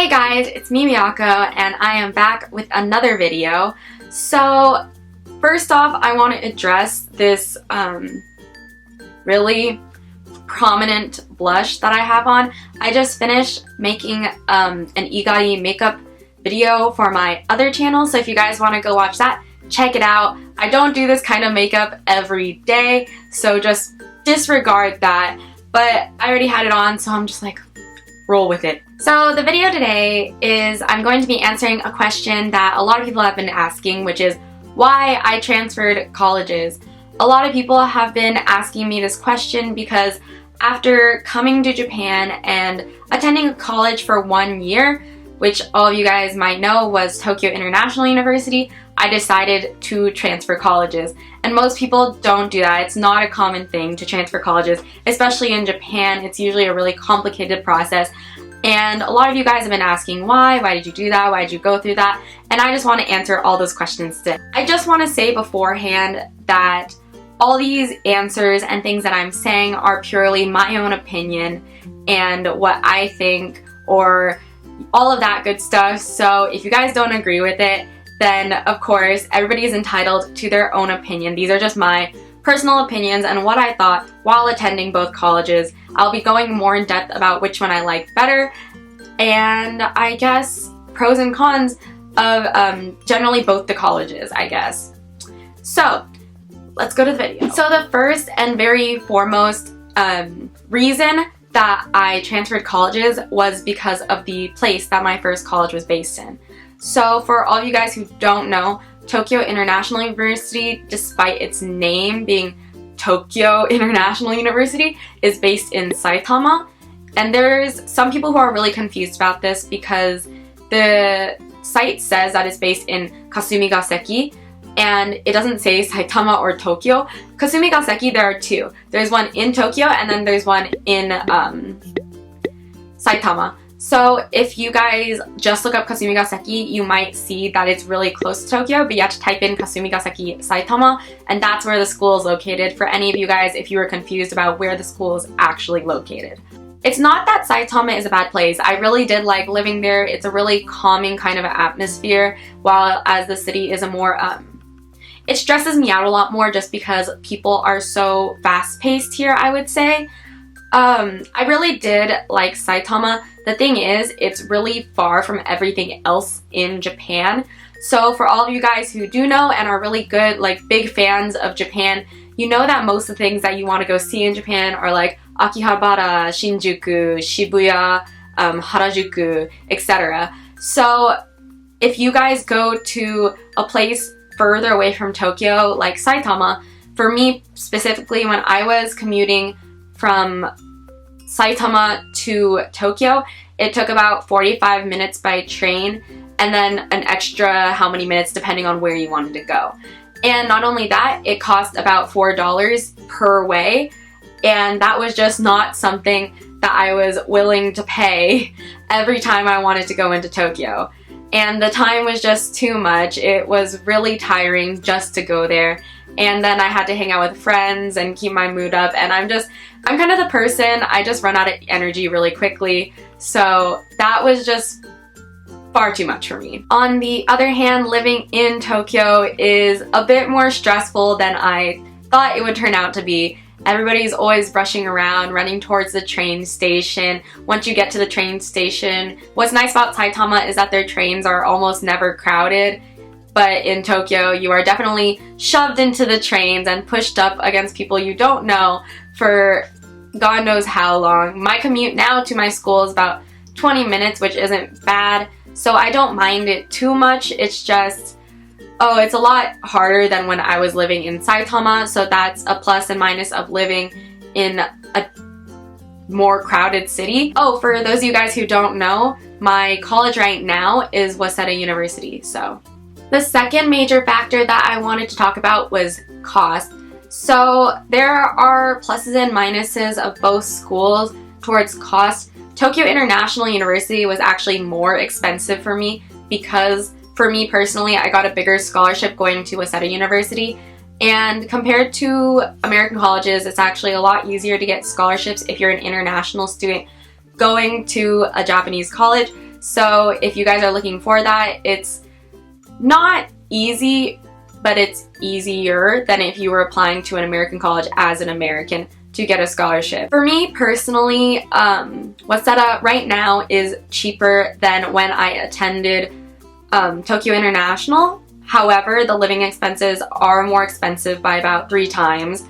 Hey guys, it's me Miyako, and I am back with another video. So first off, I want to address this really prominent blush that I have on. I just finished making an igari makeup video for my other channel, so if you guys want to go watch that, check it out. I don't do this kind of makeup every day, so just disregard that, but I already had it on, so I'm just like, roll with it. So the video today is I'm going to be answering a question that a lot of people have been asking, which is why I transferred colleges. A lot of people have been asking me this question because after coming to Japan and attending college for 1 year, which all of you guys might know was Tokyo International University, I decided to transfer colleges. And most people don't do that. It's not a common thing to transfer colleges, especially in Japan. It's usually a really complicated process. And a lot of you guys have been asking why did you do that, why did you go through that? And I just want to answer all those questions today. I just want to say beforehand that all these answers and things that I'm saying are purely my own opinion and what I think, or all of that good stuff. So if you guys don't agree with it, then of course everybody is entitled to their own opinion. These are just my personal opinions and what I thought while attending both colleges. I'll be going more in depth about which one I liked better, and I guess pros and cons of generally both the colleges, I guess. So let's go to the video. So the first and very foremost reason that I transferred colleges was because of the place that my first college was based in. So for all of you guys who don't know, Tokyo International University, despite its name being Tokyo International University, is based in Saitama. And there's some people who are really confused about this because the site says that it's based in Kasumigaseki, and it doesn't say Saitama or Tokyo. Kasumigaseki, there are two. There's one in Tokyo and then there's one in Saitama. So if you guys just look up Kasumigaseki, you might see that it's really close to Tokyo, but you have to type in Kasumigaseki Saitama, and that's where the school is located for any of you guys if you were confused about where the school is actually located. It's not that Saitama is a bad place. I really did like living there. It's a really calming kind of atmosphere, while as the city is a more, it stresses me out a lot more just because people are so fast-paced here, I would say. I really did like Saitama. The thing is, it's really far from everything else in Japan. So for all of you guys who do know and are really good, like big fans of Japan, you know that most of the things that you want to go see in Japan are like Akihabara, Shinjuku, Shibuya, Harajuku, etc. So if you guys go to a place further away from Tokyo, like Saitama, for me specifically, when I was commuting from Saitama to Tokyo, it took about 45 minutes by train, and then an extra how many minutes depending on where you wanted to go. And not only that, it cost about $4 per way, and that was just not something that I was willing to pay every time I wanted to go into Tokyo. And the time was just too much. It was really tiring just to go there. And then I had to hang out with friends and keep my mood up, and I'm kind of the person, I just run out of energy really quickly, so that was just far too much for me. On the other hand, living in Tokyo is a bit more stressful than I thought it would turn out to be. Everybody's always rushing around, running towards the train station. Once you get to the train station, what's nice about Saitama is that their trains are almost never crowded. But in Tokyo, you are definitely shoved into the trains and pushed up against people you don't know for God knows how long. My commute now to my school is about 20 minutes, which isn't bad, so I don't mind it too much. It's just, it's a lot harder than when I was living in Saitama, so that's a plus and minus of living in a more crowded city. Oh, for those of you guys who don't know, my college right now is Waseda University, so. The second major factor that I wanted to talk about was cost. So there are pluses and minuses of both schools towards cost. Tokyo International University was actually more expensive for me because for me personally, I got a bigger scholarship going to Waseda University, and compared to American colleges, it's actually a lot easier to get scholarships if you're an international student going to a Japanese college. So if you guys are looking for that, it's not easy, but it's easier than if you were applying to an American college as an American to get a scholarship. For me personally, Waseda right now is cheaper than when I attended Tokyo International. However, the living expenses are more expensive by about 3 times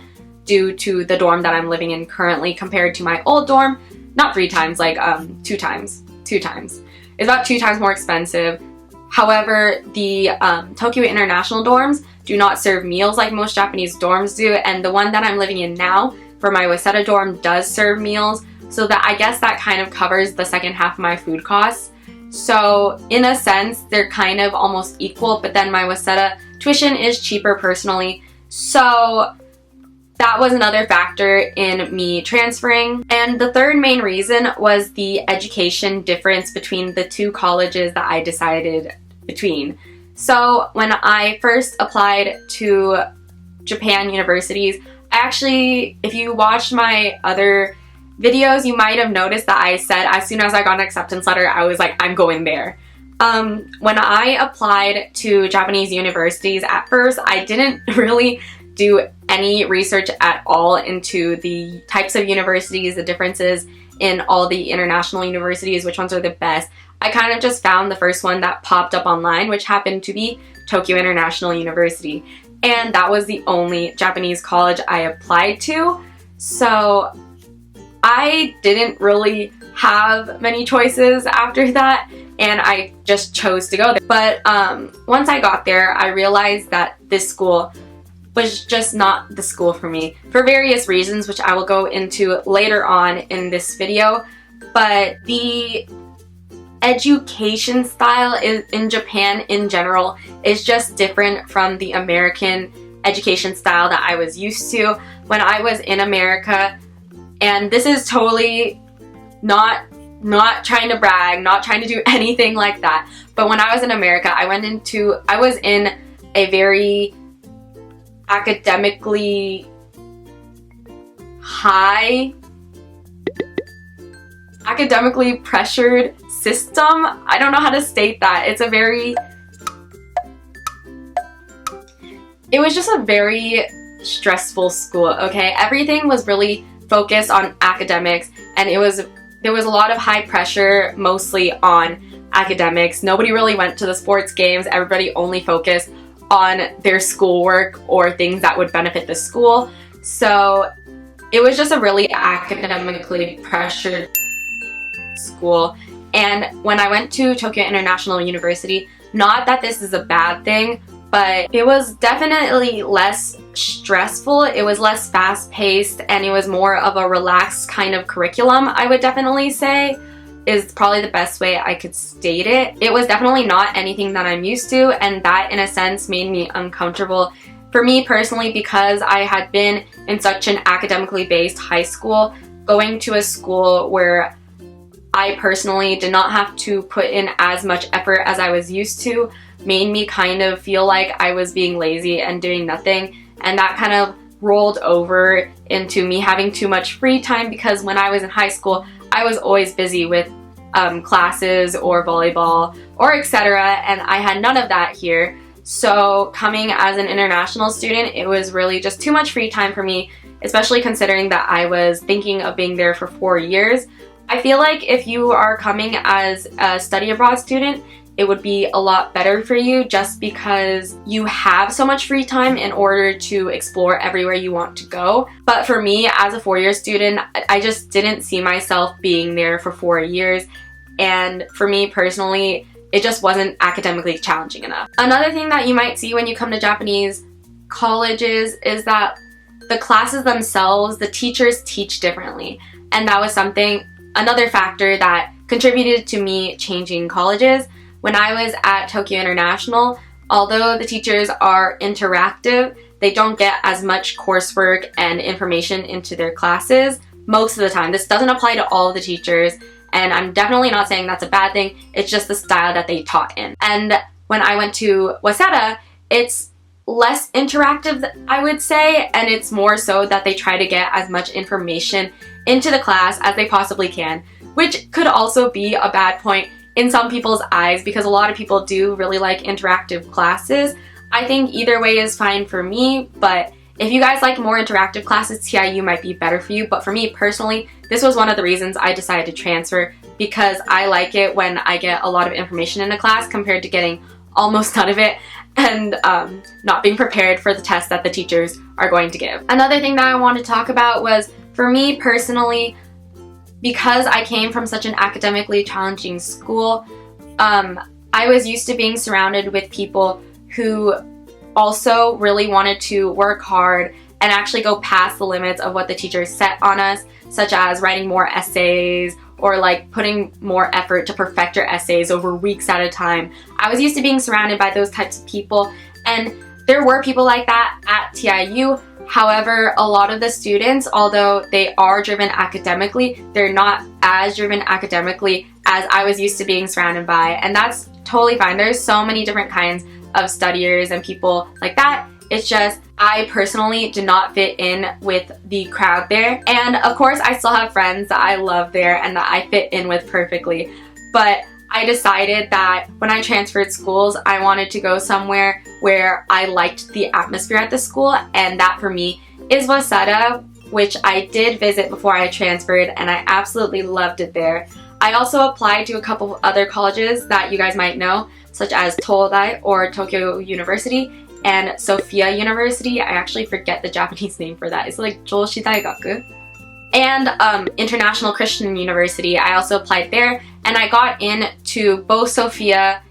due to the dorm that I'm living in currently compared to my old dorm. Not 3 times, like 2 times. 2 times. It's about 2 times more expensive. However, the Tokyo International dorms do not serve meals like most Japanese dorms do, and the one that I'm living in now for my Waseda dorm does serve meals, so that I guess that kind of covers the second half of my food costs. So in a sense, they're kind of almost equal, but then my Waseda tuition is cheaper personally. So that was another factor in me transferring. And the third main reason was the education difference between the 2 colleges that I decided between. So when I first applied to Japan universities, actually, if you watched my other videos, you might have noticed that I said as soon as I got an acceptance letter, I was like, I'm going there. When I applied to Japanese universities at first, I didn't really do any research at all into the types of universities, the differences in all the international universities, which ones are the best. I kind of just found the first one that popped up online, which happened to be Tokyo International University. And that was the only Japanese college I applied to. So I didn't really have many choices after that, and I just chose to go there. But once I got there, I realized that this school was just not the school for me for various reasons, which I will go into later on in this video. But the education style in Japan in general is just different from the American education style that I was used to when I was in America. And this is totally not trying to brag, not trying to do anything like that. But when I was in America, I was in a very academically pressured system. I don't know how to state that. It was just a very stressful school, okay? Everything was really focused on academics, and there was a lot of high pressure, mostly on academics. Nobody really went to the sports games. Everybody only focused on their schoolwork or things that would benefit the school. So it was just a really academically pressured school. And when I went to Tokyo International University, not that this is a bad thing, but it was definitely less stressful, it was less fast-paced, and it was more of a relaxed kind of curriculum, I would definitely say, is probably the best way I could state it. It was definitely not anything that I'm used to, and that in a sense made me uncomfortable for me personally, because I had been in such an academically based high school. Going to a school where I personally did not have to put in as much effort as I was used to made me kind of feel like I was being lazy and doing nothing, and that kind of rolled over into me having too much free time, because when I was in high school I was always busy with classes or volleyball or etc., and I had none of that here. So coming as an international student, it was really just too much free time for me, especially considering that I was thinking of being there for 4 years. I feel like if you are coming as a study abroad student, it would be a lot better for you, just because you have so much free time in order to explore everywhere you want to go. But for me, as a 4-year student, I just didn't see myself being there for 4 years. And for me personally, it just wasn't academically challenging enough. Another thing that you might see when you come to Japanese colleges is that the classes themselves, the teachers teach differently. And that was another factor that contributed to me changing colleges. When I was at Tokyo International, although the teachers are interactive, they don't get as much coursework and information into their classes most of the time. This doesn't apply to all of the teachers, and I'm definitely not saying that's a bad thing. It's just the style that they taught in. And when I went to Waseda, it's less interactive, I would say, and it's more so that they try to get as much information into the class as they possibly can, which could also be a bad point in some people's eyes, because a lot of people do really like interactive classes. I think either way is fine for me, but if you guys like more interactive classes, TIU might be better for you. But for me personally, this was one of the reasons I decided to transfer, because I like it when I get a lot of information in a class compared to getting almost none of it and not being prepared for the test that the teachers are going to give. Another thing that I want to talk about was, for me personally, because I came from such an academically challenging school, I was used to being surrounded with people who also really wanted to work hard and actually go past the limits of what the teachers set on us, such as writing more essays or like putting more effort to perfect your essays over weeks at a time. I was used to being surrounded by those types of people, and there were people like that at TIU. However, a lot of the students, although they are driven academically, they're not as driven academically as I was used to being surrounded by, and that's totally fine. There's so many different kinds of studiers and people like that. It's just I personally did not fit in with the crowd there, and of course I still have friends that I love there and that I fit in with perfectly, but I decided that when I transferred schools, I wanted to go somewhere where I liked the atmosphere at the school, and that for me is Waseda, which I did visit before I transferred, and I absolutely loved it there. I also applied to a couple of other colleges that you guys might know, such as Todai or Tokyo University and Sophia University. I actually forget the Japanese name for that. It's like Joshi Daigaku. And International Christian University. I also applied there, and I got into both Sophia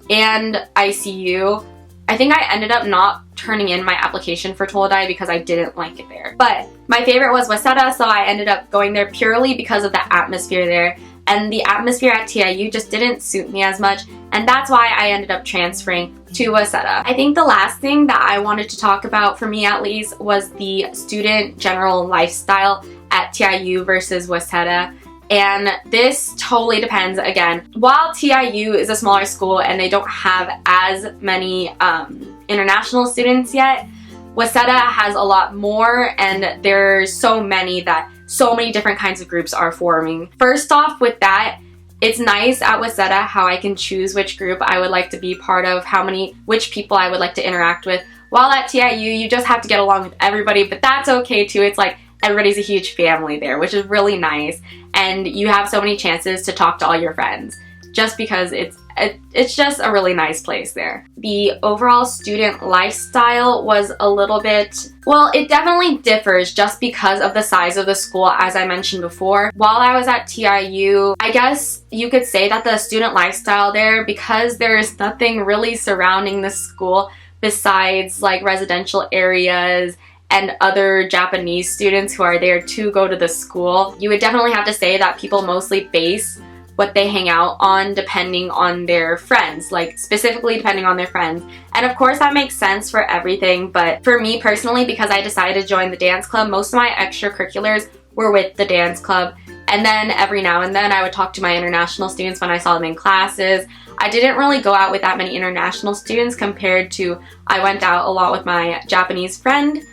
and ICU. I think I ended up not turning in my application for Todai because I didn't like it there. But my favorite was Waseda, so I ended up going there purely because of the atmosphere there. And the atmosphere at TIU just didn't suit me as much, and that's why I ended up transferring to Waseda. I think the last thing that I wanted to talk about, for me at least, was the student general lifestyle at TIU versus Waseda. And this totally depends. Again, while TIU is a smaller school and they don't have as many international students yet, Waseda has a lot more, and there's so many different kinds of groups are forming. First off with that, it's nice at Waseda how I can choose which group I would like to be part of, which people I would like to interact with. While at TIU, you just have to get along with everybody, but that's okay too. It's like everybody's a huge family there, which is really nice, and you have so many chances to talk to all your friends just because it's just a really nice place there. The overall student lifestyle was a little bit, well, it definitely differs just because of the size of the school, as I mentioned before. While I was at TIU, I guess you could say that the student lifestyle there, because there's nothing really surrounding the school besides like residential areas and other Japanese students who are there to go to the school, you would definitely have to say that people mostly base what they hang out on depending on their friends, like specifically depending on their friends. And of course that makes sense for everything, but for me personally, because I decided to join the dance club, most of my extracurriculars were with the dance club. And then every now and then I would talk to my international students when I saw them in classes. I didn't really go out with that many international students compared to I went out a lot with my Japanese friend,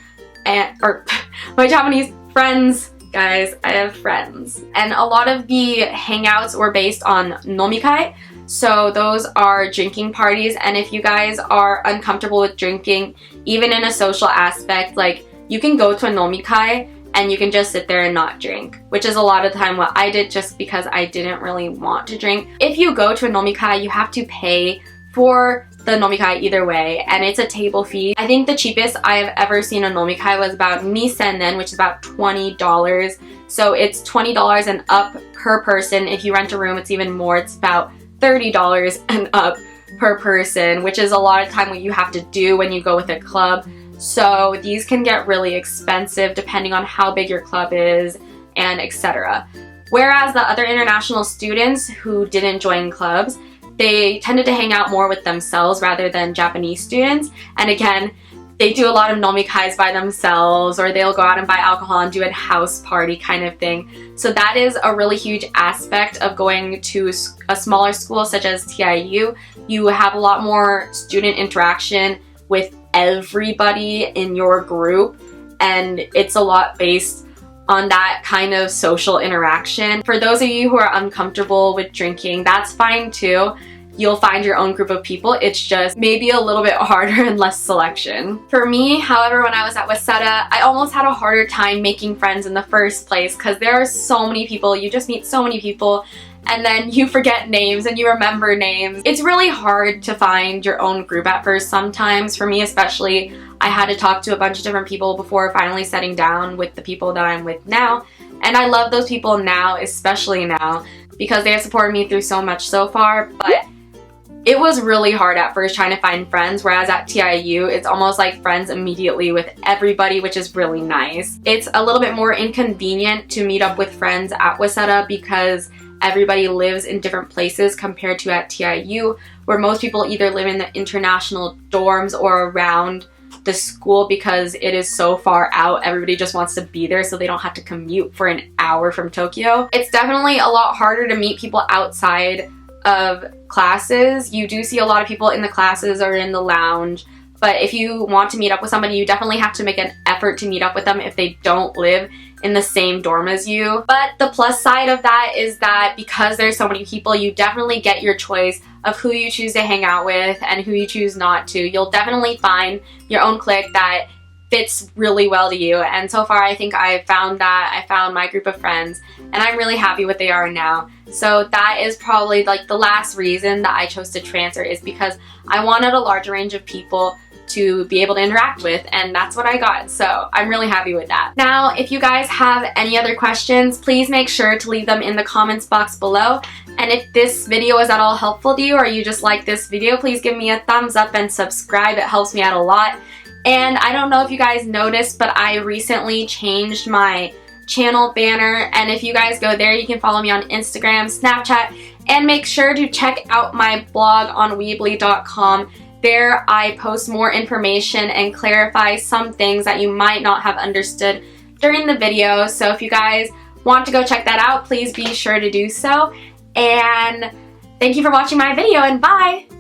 my Japanese friends. Guys, I have friends. And a lot of the hangouts were based on nomikai. So those are drinking parties, and if you guys are uncomfortable with drinking, even in a social aspect, like you can go to a nomikai and you can just sit there and not drink, which is a lot of the time what I did just because I didn't really want to drink. If you go to a nomikai, you have to pay for the nomikai either way, and it's a table fee. I think the cheapest I've ever seen a nomikai was about Nihon, which is about $20. So it's $20 and up per person. If you rent a room, it's even more. It's about $30 and up per person, which is a lot of time what you have to do when you go with a club. So these can get really expensive depending on how big your club is and etc. Whereas the other international students who didn't join clubs, they tended to hang out more with themselves rather than Japanese students. And again, they do a lot of nomikais by themselves, or they'll go out and buy alcohol and do a house party kind of thing. So that is a really huge aspect of going to a smaller school such as TIU. You have a lot more student interaction with everybody in your group, and it's a lot based on that kind of social interaction. For those of you who are uncomfortable with drinking, that's fine too. You'll find your own group of people. It's just maybe a little bit harder and less selection. For me, however, when I was at Waseda, I almost had a harder time making friends in the first place because there are so many people. You just meet so many people and then you forget names and you remember names. It's really hard to find your own group at first sometimes. For me especially, I had to talk to a bunch of different people before finally setting down with the people that I'm with now. And I love those people now, especially now, because they have supported me through so much so far. But it was really hard at first trying to find friends, whereas at TIU, it's almost like friends immediately with everybody, which is really nice. It's a little bit more inconvenient to meet up with friends at Waseda because everybody lives in different places compared to at TIU, where most people either live in the international dorms or around the school because it is so far out. Everybody just wants to be there so they don't have to commute for an hour from Tokyo. It's definitely a lot harder to meet people outside of classes. You do see a lot of people in the classes or in the lounge, but if you want to meet up with somebody, you definitely have to make an effort to meet up with them if they don't live in the same dorm as you. But the plus side of that is that because there's so many people, you definitely get your choice of who you choose to hang out with and who you choose not to. You'll definitely find your own clique that fits really well to you, and so far I think I found that. I found my group of friends and I'm really happy what they are now. So that is probably like the last reason that I chose to transfer, is because I wanted a larger range of people to be able to interact with, and that's what I got. So I'm really happy with that. Now, if you guys have any other questions, please make sure to leave them in the comments box below. And if this video was at all helpful to you, or you just like this video, please give me a thumbs up and subscribe. It helps me out a lot. And I don't know if you guys noticed, but I recently changed my channel banner, and if you guys go there, you can follow me on Instagram, Snapchat, and make sure to check out my blog on weebly.com. There I post more information and clarify some things that you might not have understood during the video. So if you guys want to go check that out, please be sure to do so. And thank you for watching my video, and bye!